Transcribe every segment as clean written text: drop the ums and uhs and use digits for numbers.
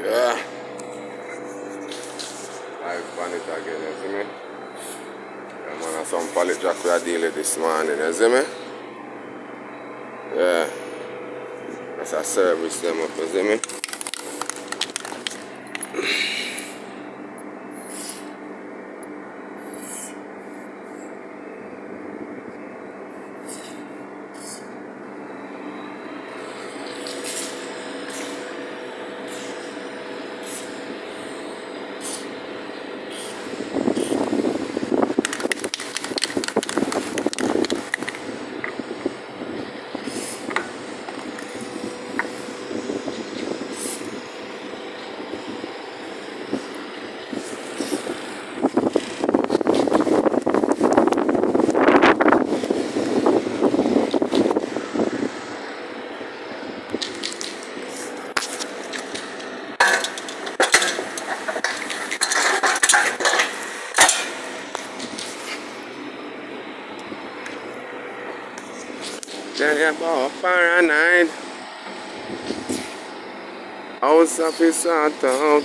Yeah. Live on it again, you see me? Yeah, man, and some pallet jack we are dealing with this morning, you see me? Yeah. That's a service them up, you see me? Then you about paranoid. House of his sort out.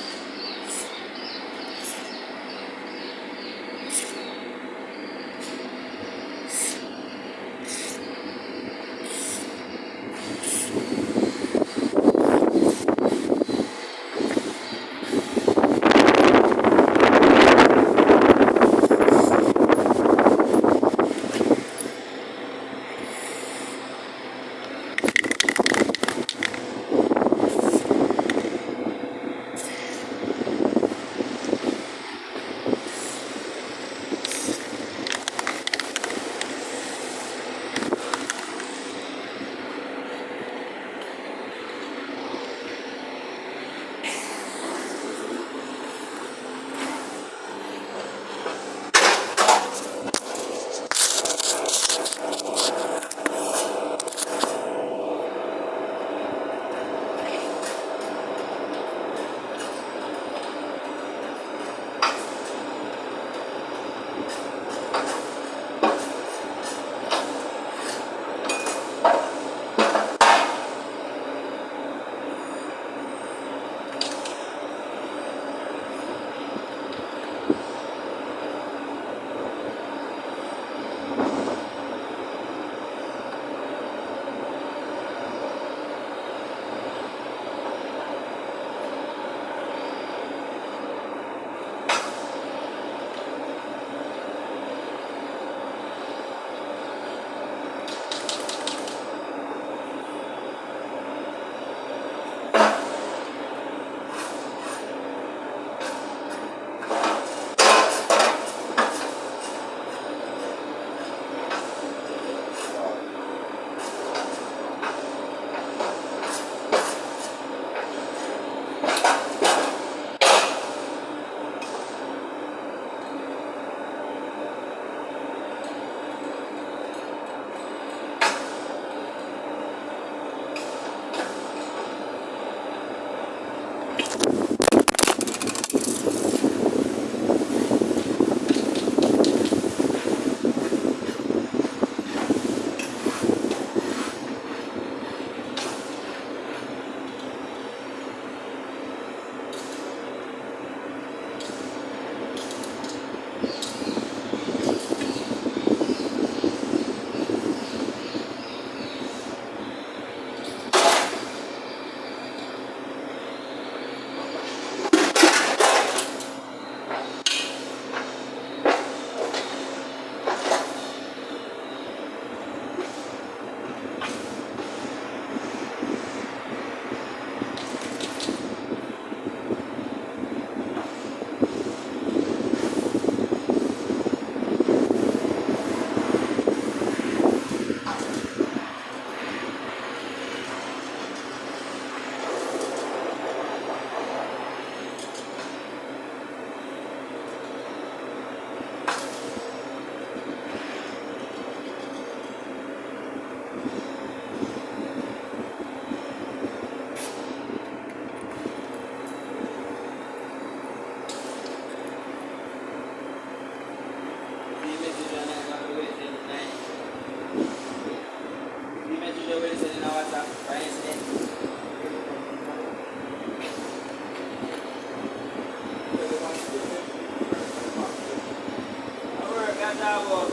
about?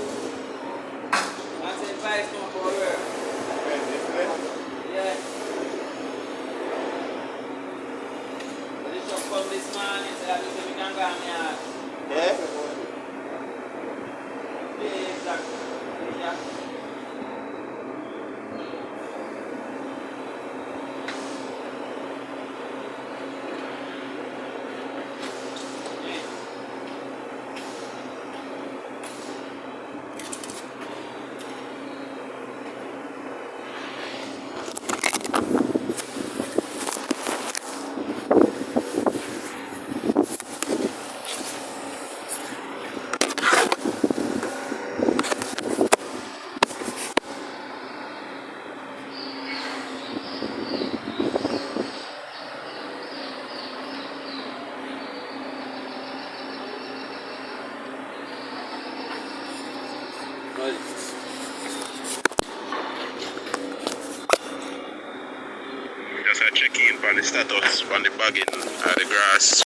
What's the advice now for her? Yeah. But it's just come this morning, so that we can go on here. Yeah? Yeah, exactly. Yeah. Just a check in on the status on the bagging of the grass.